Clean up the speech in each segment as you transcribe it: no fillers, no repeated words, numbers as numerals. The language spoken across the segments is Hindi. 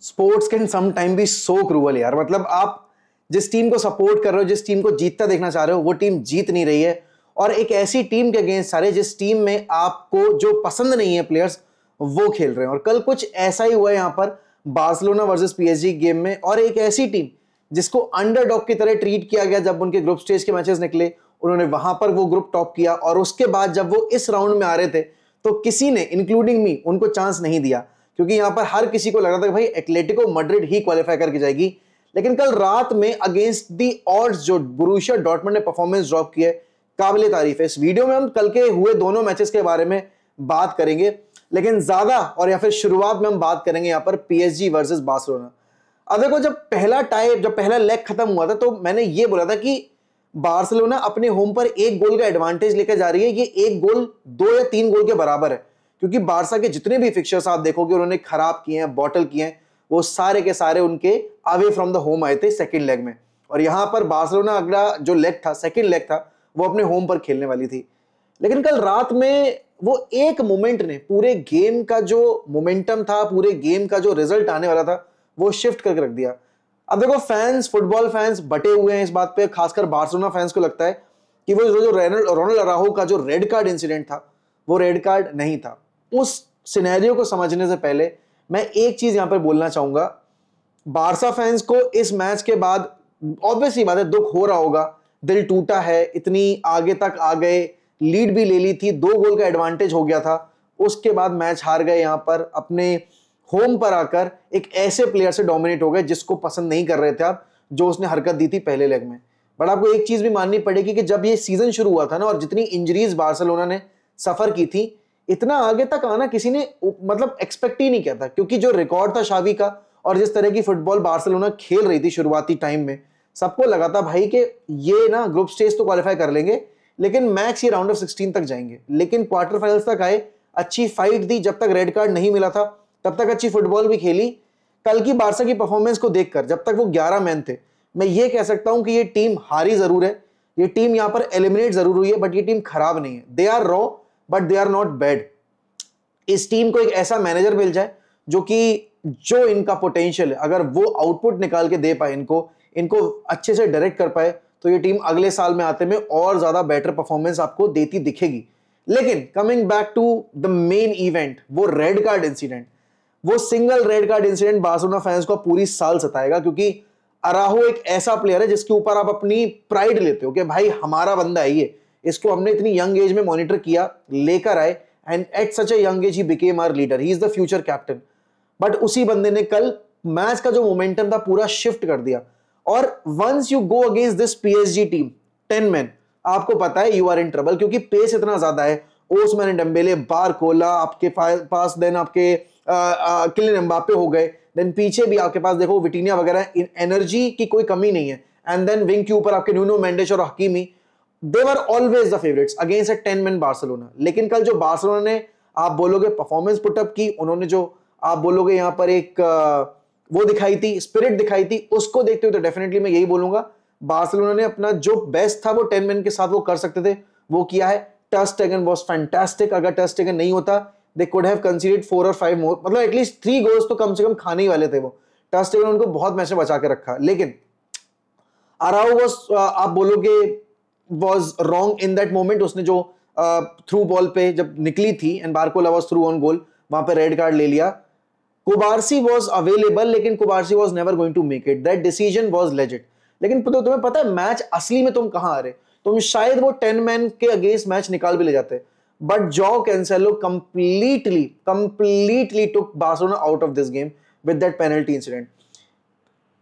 Sports can some time be so cruel यार। मतलब आप जिस टीम को सपोर्ट कर रहे हो, जिस टीम को जीतता देखना चाह रहे हो, वो टीम जीत नहीं रही है, और एक ऐसी टीम के अगेंस्ट सारे जिस टीम में आपको जो पसंद नहीं है प्लेयर्स वो खेल रहे हैं। और कल कुछ ऐसा ही हुआ है यहां पर बार्सिलोना वर्सेस पीएसजी गेम में, और एक ऐसी टीम जिसको अंडरडॉग की तरह ट्रीट किया गया जब उनके ग्रुप स्टेज के मैचेस निकले, उन्होंने वहां पर वो ग्रुप टॉप किया, और उसके बाद जब वो इस राउंड में आ रहे थे तो किसी ने इंक्लूडिंग मी उनको चांस नहीं दिया, क्योंकि यहां पर हर किसी को लग रहा था कि भाई एटलेटिको मैड्रिड ही क्वालिफाई करके जाएगी। लेकिन कल रात में अगेंस्ट दी ऑड्स जो बोरुसिया डॉर्टमुंड ने परफॉर्मेंस ड्रॉप की है, काबिले तारीफ है। इस वीडियो में हम कल के हुए दोनों मैचेस के बारे में बात करेंगे, लेकिन ज्यादा और या फिर शुरुआत में हम बात करेंगे यहां पर पीएसजी वर्सेस बार्सिलोना। अब देखो, जब पहला लेग खत्म हुआ था तो मैंने ये बोला था कि बार्सिलोना अपने होम पर एक गोल का एडवांटेज लेकर जा रही है। ये एक गोल 2 या 3 गोल के बराबर है, क्योंकि बारसा के जितने भी फिक्चर्स आप देखोगे उन्होंने खराब किए हैं, बॉटल किए हैं, वो सारे के सारे उनके अवे फ्रॉम द होम आए थे सेकंड लेग में। और यहां पर बार्सिलोना अगला जो लेग था, सेकंड लेग था, वो अपने होम पर खेलने वाली थी। लेकिन कल रात में वो एक मोमेंट ने पूरे गेम का जो मोमेंटम था, पूरे गेम का जो रिजल्ट आने वाला था, वो शिफ्ट करके रख दिया। अब देखो, फैंस, फुटबॉल फैंस बटे हुए हैं इस बात पे, खासकर बार्सिलोना फैंस को लगता है कि वो जो रोनाल्ड अराउहो का जो रेड कार्ड इंसिडेंट था वो रेड कार्ड नहीं था। उस सिनेरियो को समझने से पहले मैं एक चीज यहां पर बोलना चाहूंगा। बारसा फैंस को इस मैच के बाद ऑब्वियसली बात है, दुख हो रहा होगा, दिल टूटा है, इतनी आगे तक आ गए, लीड भी ले ली थी, 2 गोल का एडवांटेज हो गया था, उसके बाद मैच हार गए, यहां पर अपने होम पर आकर एक ऐसे प्लेयर से डोमिनेट हो गए जिसको पसंद नहीं कर रहे थे आप, जो उसने हरकत दी थी पहले लेग में। बट आपको एक चीज भी माननी पड़ेगी कि जब ये सीजन शुरू हुआ था ना, और जितनी इंजरीज बार्सिलोना ने सफर की थी, इतना आगे तक आना किसी ने मतलब एक्सपेक्ट ही नहीं किया था, क्योंकि जो रिकॉर्ड था शावी का और जिस तरह की फुटबॉल बार्सिलोना खेल रही थी शुरुआती टाइम में, सबको लगा था भाई कि ये ना ग्रुप स्टेज तो क्वालिफाई कर लेंगे, लेकिन मैक्स ये राउंड ऑफ 16 तक जाएंगे। लेकिन क्वार्टर फाइनल्स तक आए, अच्छी फाइट दी, जब तक रेड कार्ड नहीं मिला था तब तक अच्छी फुटबॉल भी खेली। कल की बारसा की परफॉर्मेंस को देखकर जब तक वो 11 मैन थे, मैं ये कह सकता हूं कि ये टीम हारी जरूर है, ये टीम यहां पर एलिमिनेट जरूर हुई है, बट ये टीम खराब नहीं है। They are raw but they are not bad. इस टीम को एक ऐसा मैनेजर मिल जाए जो इनका पोटेंशियल है, अगर वो आउटपुट निकाल के दे पाए, इनको अच्छे से डायरेक्ट कर पाए, तो ये टीम अगले साल में आते में और ज्यादा बेटर परफॉर्मेंस आपको देती दिखेगी। लेकिन coming back to the main event, वो रेड कार्ड इंसिडेंट, वो single red card incident Barcelona fans को पूरी साल सताएगा, क्योंकि अराहो एक ऐसा प्लेयर है जिसके ऊपर आप अपनी प्राइड लेते हो कि भाई हमारा बंदा है ये, इसको हमने इतनी यंग एज में मॉनिटर किया, लेकर आए, and at such a young age he became our leader, he is the future captain. But उसी बंदे ने कल मैच का जो मोमेंटम था पूरा शिफ्ट कर दिया। और once you go against this PSG team 10 man, आपको पता है यू आर इन ट्रबल, क्योंकि पेस इतना ज्यादा है। ओस्मान डेम्बेले, बारकोला आपके पास, देन आपके किलियन एम्बापे हो गए, देन पीछे भी आपके पास देखो विटिनिया वगैरह, एनर्जी की कोई कमी नहीं है। एंड देन विंग के ऊपर आपके न्यूनो मेंडेस और हकीमी, दे were always the favourites against a 10 man Barcelona. लेकिन कल जो बार्सिलोना ने आप बोलोगे परफॉर्मेंस पुटअप की, उन्होंने जो आप बोलोगे यहां पर एक वो दिखाई थी, स्पिरिट दिखाई थी, उसको देखते हुए तो डेफिनेटली मैं यही बोलूंगा बार्सिलोना ने अपना जो बेस्ट था वो 10 मैन के साथ वो कर सकते थे, वो किया है। टर स्टेगन वाज फैंटास्टिक। अगर टर स्टेगन नहीं होता, दे कुड हैव कंसीडर्ड 4 और 5 मोर, मतलब एटलीस्ट 3 गोल्स तो कम से कम खाने ही वाले थे वो। टर स्टेगन उनको बहुत मैच में बचा के रखा। लेकिन अराउ वाज, आप बोलोगे, was wrong in that moment। उसने जो थ्रू बॉल पे जब निकली थी and Barcola was through on goal, वहां पे रेड कार्ड ले लिया। कुबारसी वाज अवेलेबल, लेकिन Cubarsi was never going to make it, that decision was legit. लेकिन तो तुम्हें पता है मैच असली में तुम कहां आ रहे, तुम शायद वो 10 मैन के अगेंस्ट मैच निकाल भी ले जाते, but Joao Cancelo completely took Barcelona out of this game with that penalty incident.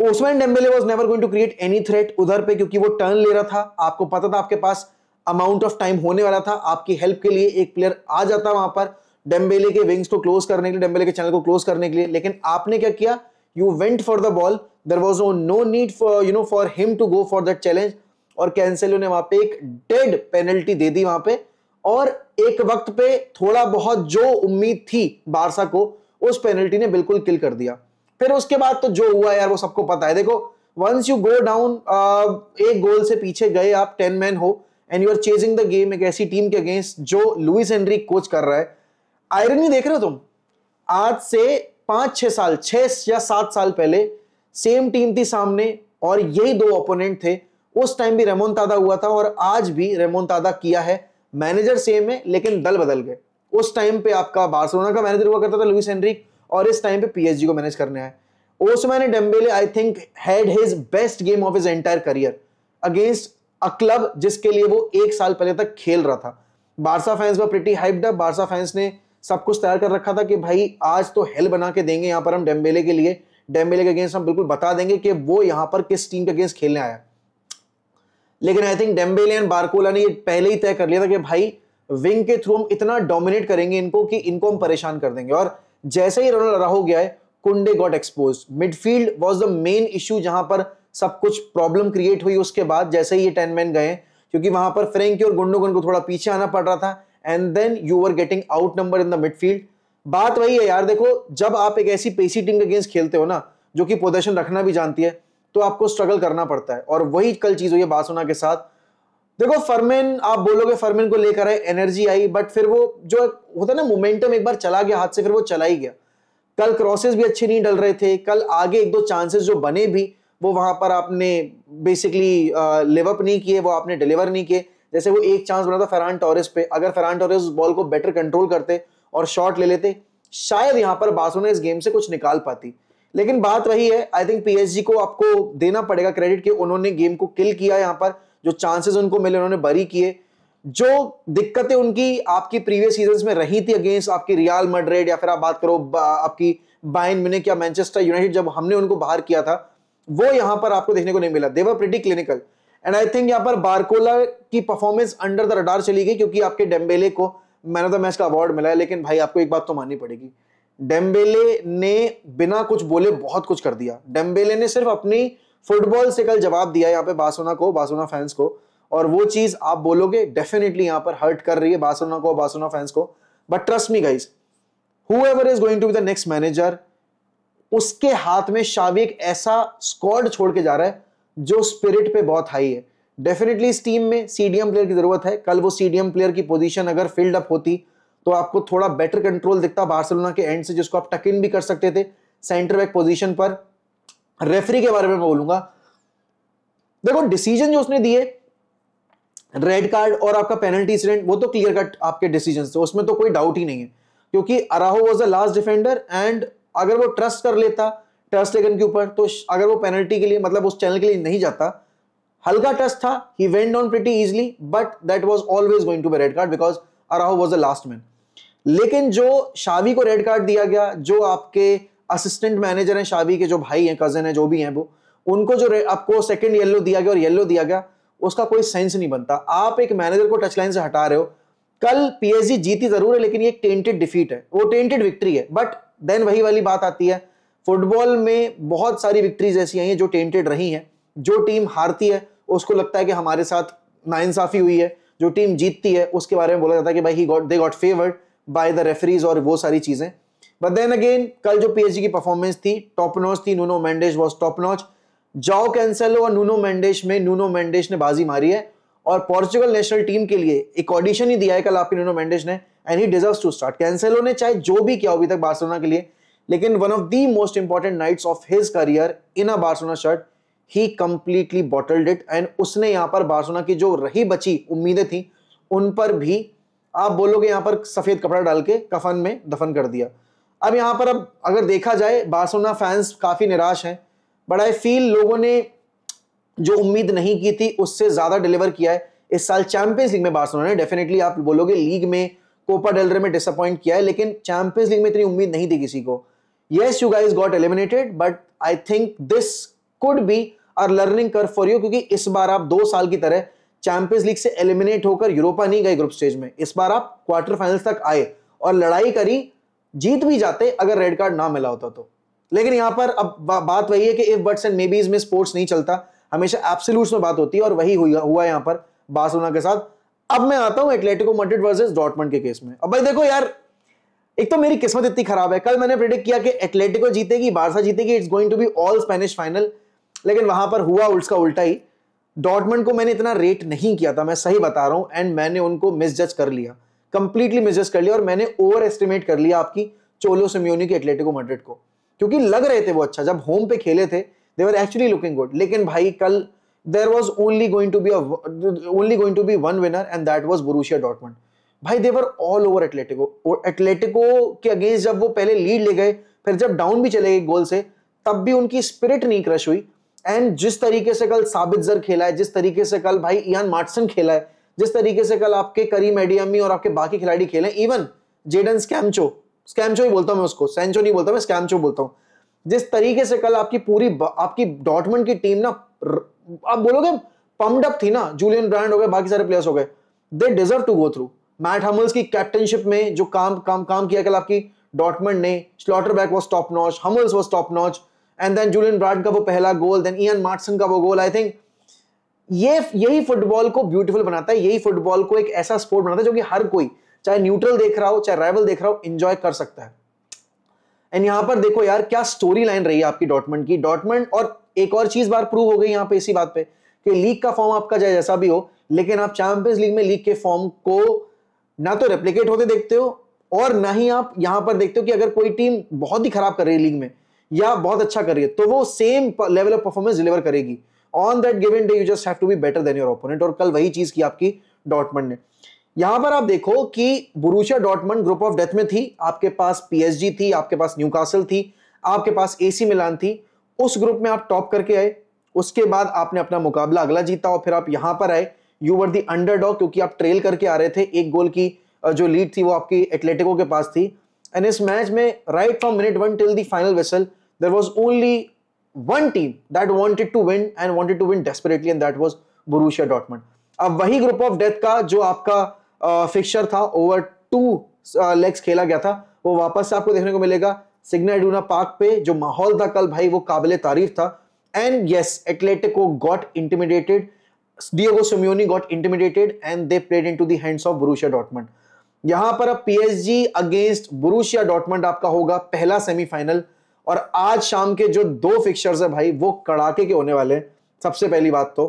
Ousmane Dembele was never going to create any threat उधर पे, क्योंकि वो टर्न ले रहा था, आपको पता था आपके पास अमाउंट ऑफ टाइम होने वाला था, आपकी हेल्प के लिए एक प्लेयर आ जाता वहां पर डेम्बेले के विंग्स को क्लोज करने के लिए, डेम्बेले के चैनल को क्लोज करने के लिए। लेकिन आपने क्या किया, you went for the ball, there was no need for him to go for that challenge, और कैंसेलो ने वहां पे एक डेड पेनल्टी दे दी वहां पे। और एक वक्त पे थोड़ा बहुत जो उम्मीद थी बारसा को, उस पेनल्टी ने बिल्कुल किल कर दिया। फिर उसके बाद तो जो हुआ यार वो सबको पता है। देखो, वंस यू गो डाउन, एक गोल से पीछे गए, आप 10 मैन हो and you are chasing the game एक ऐसी टीम के अगेंस्ट जो लुइस एनरिक कोच कर रहा है। आयरनी देख रहे हो तुम, आज से 5-6 साल, 6 या 7 साल पहले सेम टीम थी सामने और यही दो ओपोनेंट थे, उस टाइम भी रेमोंटादा हुआ था और आज भी रेमोंटादा किया है। मैनेजर सेम है लेकिन दल बदल गए। उस टाइम पे आपका बार्सिलोना का मैनेजर हुआ करता था लुइस एनरिक और इस टाइम पे पीएसजी को मैनेज करने आए। Ousmane Dembele I think had his best game of his entire career against a club जिसके लिए वो 1 साल पहले तक खेल रहा था। Barca fans were pretty hyped up. Barca fans ने सब कुछ तैयार कर रखा था कि भाई आज तो हेल बना के देंगे यहां पर हम डेम्बेले के लिए, डेम्बेले के अगेंस्ट हम बिल्कुल बता देंगे कि वो यहां पर किस टीम के अगेंस्ट खेलने आया। लेकिन I think Dembélé and Barcola ने ये पहले ही तय कर लिया था कि भाई विंग के थ्रू हम इतना डोमिनेट करेंगे इनको कि इनको हम परेशान कर देंगे। और जैसे ही रोनाल्ड अराउjo गया है, कुंडे got expose. Midfield was the main issue जहां पर सब कुछ प्रॉब्लम क्रिएट हुई उसके बाद, जैसे ही ये 10 मैन गए, क्योंकि वहां पर फ्रेंकी और गुंडोगन को थोड़ा पीछे आना पड़ रहा था and then you were getting outnumbered in the midfield. बात वही है यार, देखो जब आप एक ऐसी पेसी टीम के अगेंस्ट खेलते हो ना जो कि पोजीशन रखना भी जानती है, तो आपको स्ट्रगल करना पड़ता है और वही कल चीज हुई है बार्सिलोना के साथ। देखो फर्मिन, आप बोलोगे फर्मिन को लेकर आए, एनर्जी आई, बट फिर वो जो होता है ना मोमेंटम एक बार चला गया हाथ से, फिर वो चला ही गया। कल क्रॉसेस भी अच्छे नहीं डल रहे थे, कल आगे एक दो चांसेस जो बने भी वो वहां पर आपने बेसिकली लिव अप नहीं किए, वो आपने डिलीवर नहीं किए। जैसे वो एक चांस बना था फरहान टोरेस पे, अगर फरहान टोरेस बॉल को बेटर कंट्रोल करते और शॉट ले लेते, शायद यहां पर बार्सिलोना इस गेम से कुछ निकाल पाती। लेकिन बात वही है, आई थिंक पीएसजी को आपको देना पड़ेगा क्रेडिट कि उन्होंने गेम को किल किया। यहां पर जो चांसेस उनको मिले उन्होंने बरी किए। जो दिक्कतें उनकी आपकी प्रीवियस सीजन्स में रही थी अगेंस्ट आपकी रियल मैड्रिड या फिर आप बात करो आपकी बायर्न म्यूनिख या मैनचेस्टर यूनाइटेड, जब हमने उनको बाहर किया था, वो यहां पर आपको देखने को नहीं मिला। They were pretty clinical and I think यहां पर बारकोला की परफॉर्मेंस अंडर द रडार चली गई क्योंकि आपके डेम्बेले को मैन ऑफ द मैच का अवार्ड मिला है। लेकिन भाई आपको एक बात तो माननी पड़ेगी, डेम्बेले ने बिना कुछ बोले बहुत कुछ कर दिया। डेम्बेले ने सिर्फ अपनी फुटबॉल से कल जवाब दिया यहाँ पे बार्सिलोना को, बार्सिलोना फैंस को, और वो चीज आप बोलोगे डेफिनेटली यहां पर हर्ट कर रही है बार्सिलोना को, बार्सिलोना फैंस को। But trust me guys, whoever is going to be the next manager, उसके हाथ में शावी एक ऐसा स्क्वाड छोड़ के जा रहा है जो स्पिरिट पे बहुत हाई है। डेफिनेटली इस टीम में सीडीएम प्लेयर की जरूरत है। कल वो सीडीएम प्लेयर की पोजीशन अगर फिल्ड अप होती तो आपको थोड़ा बेटर कंट्रोल दिखता बार्सिलोना के एंड से, जिसको आप टक इन भी कर सकते थे सेंटर बैक पोजीशन पर। रेफरी के बारे में मैं बोलूंगा, देखो डिसीजन जो उसने दिए, रेड कार्ड और आपका पेनल्टी इंसिडेंट, वो तो क्लियर कट आपके डिसीजन थे, उसमें तो कोई डाउट ही नहीं है, क्योंकि Araujo was the last defender and अगर वो ट्रस्ट कर लेता टर स्टेगन के ऊपर, तो अगर वो पेनल्टी के लिए मतलब उस चैनल के लिए नहीं जाता, हल्का टच था, he went down pretty easily, but that was always going to be red card because Araujo was the last man. लेकिन जो शावी को रेड कार्ड दिया गया, जो आपके असिस्टेंट मैनेजर हैं शावी के, जो भाई हैं, कजन हैं, जो भी हैं, वो उनको जो आपको सेकंड येलो दिया गया और येलो दिया गया, उसका कोई सेंस नहीं बनता। आप एक मैनेजर को टच लाइन से हटा रहे हो। कल पीएसजी जीती जरूर है लेकिन ये एक टेंटेड डिफीट है, वो टेंटेड विक्ट्री है। बट देन वही वाली बात आती है, फुटबॉल में बहुत सारी विक्ट्रीज ऐसी आई हैं जो टेंटेड रही हैं। जो टीम हारती है उसको लगता है कि हमारे साथ नाइंसाफी हुई है, जो टीम जीतती है उसके बारे में बोला जाता है कि भाई they got favoured by the referees और वो सारी चीजें। बट देन अगेन कल जो पीएसजी की परफॉर्मेंस थी टॉप नॉच थी। Nuno Mendes was top notch. Joao Cancelo और नूनो मेंडेस ने बाजी मारी है और पोर्चुगल नेशनल टीम के लिए एक ऑडिशन ही दिया है कल आपके नूनो मेंडेस ने, and he deserves to start. Cancelo ने चाहे जो भी किया अभी तक बार्सिलोना के लिए, लेकिन one of the most important nights of his career in a Barcelona shirt, he completely bottled it and उसने यहां पर बार्सिलोना की जो रही बची उम्मीदें थी उन पर भी आप बोलोगे यहां पर सफेद कपड़ा डाल के कफन में दफन कर दिया। अब यहां पर अब अगर देखा जाए बार्सिलोना फैंस काफी निराश हैं, बट आई फील लोगों ने जो उम्मीद नहीं की थी उससे ज्यादा डिलीवर किया है इस साल चैंपियंस लीग में बार्सिलोना ने। डेफिनेटली आप बोलोगे लीग में कोपा डेल रे में डिसअपॉइंट किया है, लेकिन चैंपियंस लीग में इतनी उम्मीद नहीं थी किसी को। Yes you guys got eliminated, but I think this could be a learning curve for you, क्योंकि इस बार आप 2 साल की तरह चैंपियंस लीग से एलिमिनेट होकर यूरोपा नहीं गए ग्रुप स्टेज में। इस बार आप क्वार्टर फाइनल्स तक आए और लड़ाई करी, जीत भी जाते अगर रेड कार्ड ना मिला होता तो। लेकिन यहां पर अब बात वही है कि इफ बट्स एंड मेबीज में स्पोर्ट्स नहीं चलता, हमेशा एब्सोल्यूट्स में बात होती है और वही हुआ यहां पर बार्सिलोना के साथ। अब मैं आता हूं एटलेटिको मैड्रिड वर्सेस डॉर्टमुंड के केस में। अब भाई देखो यार, एक तो मेरी किस्मत इतनी खराब है, कल मैंने प्रेडिक्ट किया कि एटलेटिको जीतेगी, बार्सा जीतेगी, it's going to be all Spanish final, लेकिन वहां पर हुआ उसका उल्टा ही। डॉर्टमुंड को मैंने इतना रेट नहीं किया था, मैं सही बता रहा हूं, एंड मैंने उनको मिसजज कर लिया, कंप्लीटली मिसजज कर लिया और मैंने ओवर एस्टिमेट कर लिया आपकी चोलो सिमियोनी की एटलेटिको मैड्रिड को। क्योंकि लग रहे थे वो अच्छा, जब होम पे खेले थे they were actually looking good. लेकिन भाई कल there was only going to be one winner and that was Borussia Dortmund. भाई they were all over Atletico. Atletico के अगेंस्ट जब वो पहले लीड ले गए, फिर जब डाउन भी चले गए गोल से, तब भी उनकी स्पिरिट नहीं क्रश हुई। एंड जिस तरीके से कल साबितजर खेला है, जिस तरीके से कल भाई इयान मार्टसन खेला है, जिस तरीके से कल आपके करीम एडियमी और आपके बाकी खिलाड़ी खेले, इवन जेडन स्कैमचो ही बोलता हूं मैं उसको, सेंचो नहीं बोलता मैं, स्कैमचो बोलता हूं। जिस तरीके से कल आपकी डॉर्टमुंड की टीम ना, आप बोलोगे पम्प्ड अप थी ना, जूलियन ब्रांड हो गए, बाकी सारे प्लेयर्स हो गए, they deserve to go through. Mats Hummels की कैप्टनशिप में जो काम किया कल आपकी डॉर्टमुंड ने, Schlotterbeck was top notch, Hummels was top notch, and then Julian Brandt का वो पहला गोल, देन इयान मार्टसन का वो गोल। आई थिंक यही फुटबॉल को ब्यूटीफुल बनाता है, यही फुटबॉल को एक ऐसा स्पोर्ट बनाता है जो कि हर कोई, चाहे न्यूट्रल देख रहा हो चाहे राइवल देख रहा हो, एंजॉय कर सकता है। एंड यहां पर देखो यार क्या स्टोरी लाइन रही है आपकी डॉर्टमुंड की। डॉर्टमुंड, और एक और चीज बार प्रूव हो गई यहां पे इसी बात पे कि लीग का फॉर्म आपका चाहे जैसा भी हो, लेकिन आप चैंपियंस लीग में लीग के फॉर्म को ना तो रेप्लिकेट होते देखते हो, और ना ही आप यहां पर देखते हो कि अगर कोई टीम बहुत ही खराब कर रही है लीग में या बहुत अच्छा कर रही है तो वो same level of performance deliver करेगी। On that given day you just have to be better than your opponent, और कल वही चीज की आपकी डॉर्टमुंड ने। यहां पर आप देखो कि Borussia Dortmund group of death में थी, आपके पास पीएसजी थी, आपके पास न्यूकासल थी, आपके पास एसी मिलान थी। उस ग्रुप में आप टॉप करके आए, उसके बाद आपने अपना मुकाबला अगला जीता और फिर आप यहां पर आए, यू वर द अंडरडॉग, क्योंकि आप ट्रेल करके आ रहे थे। एक गोल की जो लीड थी वो आपकी एटलेटिको के पास थी। एंड इस मैच में right from minute 1 till the final whistle there was only one team that wanted to win and wanted to win desperately, and that was Borussia Dortmund. अब वही ग्रुप ऑफ डेथ का जो आपका फिक्सचर था, ओवर 2 लेग्स खेला गया था, वो वापस से आपको देखने को मिलेगा सिग्ना इडुना पार्क पे। जो माहौल था कल भाई वो काबिले तारीफ था। And yes, Atletico got intimidated, Diego Simeone got intimidated and they played into the hands of Borussia Dortmund. यहां पर अब पीएसजी अगेंस्ट बोरुसिया डॉर्टमुंड आपका होगा पहला सेमीफाइनल, और आज शाम के जो 2 फिक्सचर्स है भाई वो कड़ाके के होने वाले हैं। सबसे पहली बात तो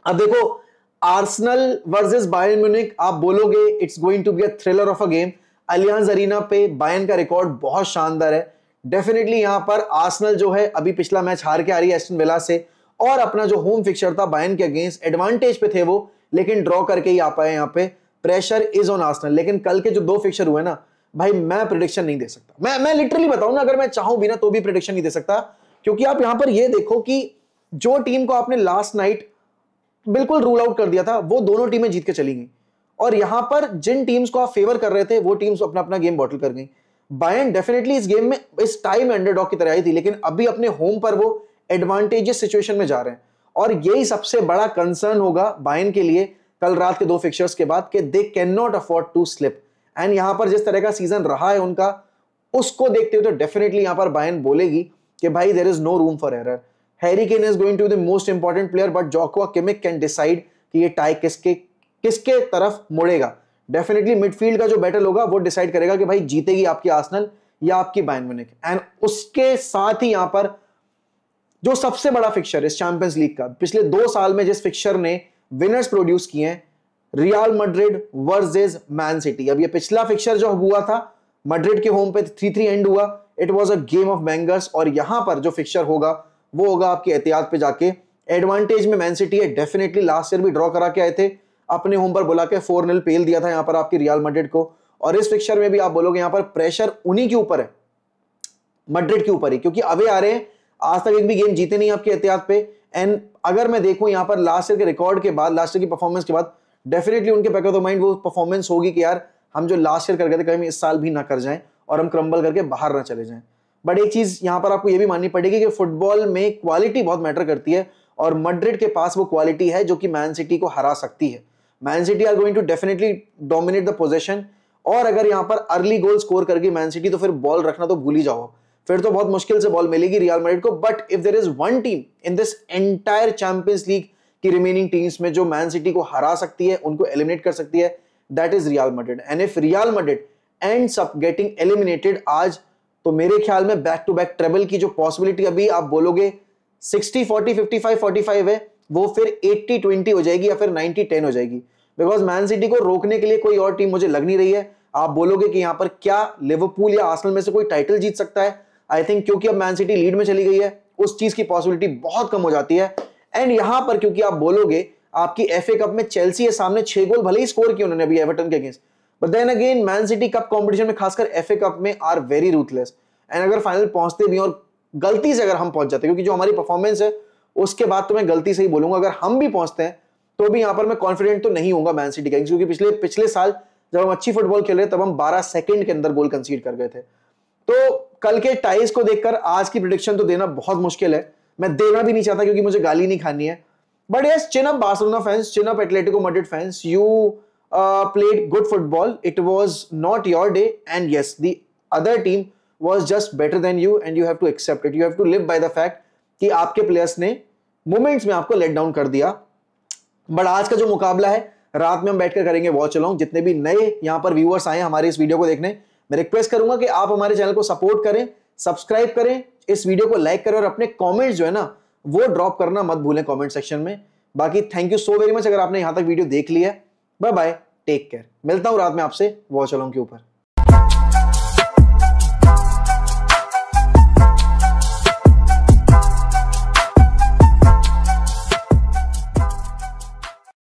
अब देखो, आर्सेनल वर्सेस बायर्न म्यूनिख, आप बोलोगे it's going to be a thriller of a game. Allianz Arena पे बायर्न का रिकॉर्ड बहुत शानदार है। डेफिनेटली यहां पर आर्सेनल जो है अभी पिछला मैच हार के आ रही है एस्टन विला से, और अपना जो होम फिक्सचर था बायर्न के अगेंस्ट एडवांटेज पे थे वो, लेकिन ड्रॉ करके ही आ पाए। यहां पे प्रेशर इज ऑन आर्सेनल। लेकिन कल के जो 2 फिक्सचर हुए ना भाई, मैं प्रेडिक्शन नहीं दे सकता। मैं लिटरली बताऊं ना, अगर मैं चाहूं भी ना तो भी प्रेडिक्शन नहीं दे सकता, क्योंकि आप यहां पर ये देखो कि जो टीम को आपने लास्ट नाइट बिल्कुल रूल आउट कर दिया था, वो दोनों टीमें जीत के चली गई। और यहां पर जिन टीम्स को आप फेवर कर रहे थे वो टीम्स अपना अपना गेम बॉटल कर गई। बायर्न डेफिनेटली इस गेम में इस टाइम अंडरडॉग की तरह आई थी, लेकिन अभी अपने होम पर वो एडवांटेजियस सिचुएशन में जा रहे हैं। और यही सबसे बड़ा कंसर्न होगा बायर्न के लिए कल रात के 2 फिक्सचर्स के बाद, कि they can not afford to slip. And यहां पर जिस तरह का सीजन रहा है उनका, उसको देखते हुए तो डेफिनेटली यहां पर बायर्न बोलेगी कि भाई there is no room for error. Harry Kane is going to be the most important player, but Joshua Kimmich can decide कि ये टाई किसके तरफ मुड़ेगा। डेफिनेटली मिडफील्ड का जो बैटल होगा वो डिसाइड करेगा कि भाई जीतेगी आपकी आर्सेनल या आपकी बायर्न म्यूनिख। एंड उसके साथ ही यहां पर जो सबसे बड़ा फिक्सचर इस चैंपियंस लीग का, पिछले 2 साल में जिस फिक्सचर ने विनर्स प्रोड्यूस किए हैं, real Madrid versus man city. अब ये पिछला फिक्सचर जो हुआ था मैड्रिड के होम पे 3-3 एंड हुआ, it was a game of bangers. और यहां पर जो फिक्सचर होगा वो होगा आपके एहतियात पे जाके। एडवांटेज में मैन सिटी है, डेफिनेटली लास्ट ईयर भी ड्रॉ करा के आए थे, अपने होम पर बुला के 4-0 पेल दिया था यहां पर आपकी रियल मैड्रिड को। और इस फिक्सचर में भी आप बोलोगे यहां पर प्रेशर उन्हीं के ऊपर है, मैड्रिड के ऊपर ही, क्योंकि अवे आ रहे हैं, आज तक एक भी गेम जीते नहीं आपके एहतियात पे। एंड अगर मैं देखूं यहां पर लास्ट ईयर के रिकॉर्ड के बाद, लास्ट ईयर की परफॉर्मेंस के बाद, डेफिनेटली उनके बैक ऑफ द माइंड वो परफॉर्मेंस होगी कि यार हम जो लास्ट ईयर कर गए थे कहीं इस साल भी ना कर जाएं और हम क्रम्बल करके बाहर ना चले जाएं। बट एक चीज यहां पर आपको ये भी माननी पड़ेगी कि फुटबॉल में क्वालिटी बहुत मैटर करती है, और मैड्रिड के पास वो क्वालिटी है जो कि मैन सिटी को हरा सकती है। Man City are going to definitely dominate the position, और अगर यहां पर अर्ली गोल स्कोर कर गई मैन सिटी तो फिर बॉल रखना तो भूल ही जाओ, फिर तो बहुत मुश्किल से बॉल मिलेगी रियल मैड्रिड को। But if there is one team in this entire Champions League की रिमेनिंग टीम्स में जो मैन सिटी को हरा सकती है, उनको एलिमिनेट कर सकती है, that is real Madrid. And if real Madrid ends up getting eliminated आज, तो मेरे ख्याल में बैक टू बैक ट्रेबल की जो पॉसिबिलिटी अभी आप बोलोगे 60-40, 55-45 है, वो फिर 80-20 हो जाएगी या फिर 90-10 हो जाएगी। बिकॉज मैन सिटी को रोकने के लिए कोई और टीम मुझे लग नहीं रही है। आप बोलोगे कि यहां पर क्या लिवरपूल या आर्सेनल में से कोई टाइटल जीत सकता है, आई थिंक क्योंकि अब मैन सिटी लीड में चली गई है, उस चीज की पॉसिबिलिटी बहुत कम हो जाती है। एंड यहां पर क्योंकि आप बोलोगे आपकी एफए कप में चेल्सी है सामने, 6 गोल भले ही स्कोर किए उन्होंने अभी एवर्टन के against, but then again Man City cup competition में खासकर एफए कप में आर वेरी रूथलेस। एंड अगर फाइनल पहुंचते भी और गलती से अगर हम पहुंच जाते, क्योंकि जो हमारी परफॉर्मेंस है उसके बाद तो मैं गलती से ही बोलूंगा, अगर हम भी पहुंचते हैं तो भी यहां पर मैं कॉन्फिडेंट तो नहीं होऊंगा मैन सिटी का, क्योंकि पिछले साल जब हम अच्छी फुटबॉल खेल रहे तब हम 12 सेकंड के अंदर गोल कंसीड कर गए थे। तो कल के टाइज को देखकर आज की प्रेडिक्शन तो देना बहुत मुश्किल है, मैं देना भी नहीं चाहता क्योंकि मुझे गाली नहीं खानी है। But yes, chin up Barcelona fans, chin up Atletico Madrid fans, you played good football. It was not your day, and yes, the other team was just better than you, and you have to accept it. You have to live by the fact कि आपके प्लेयर्स ने मोमेंट्स में आपको लेट डाउन कर दिया। बट आज का जो मुकाबला है रात में हम बैठकर करेंगे वॉच अलोंग। जितने भी नए यहाँ पर व्यूअर्स आए हमारे इस वीडियो को देखने, मैं रिक्वेस्ट करूंगा कि आप हमारे चैनल को सपोर्ट करें, सब्सक्राइब करें, इस वीडियो को लाइक करें और अपने कमेंट्स जो है ना वो ड्रॉप करना मत भूलें कमेंट सेक्शन में। बाकी thank you so very much अगर आपने यहां तक वीडियो देख लिया है। बाय बाय, टेक केयर, मिलता हूं रात में आपसे वॉच अलोंग के ऊपर।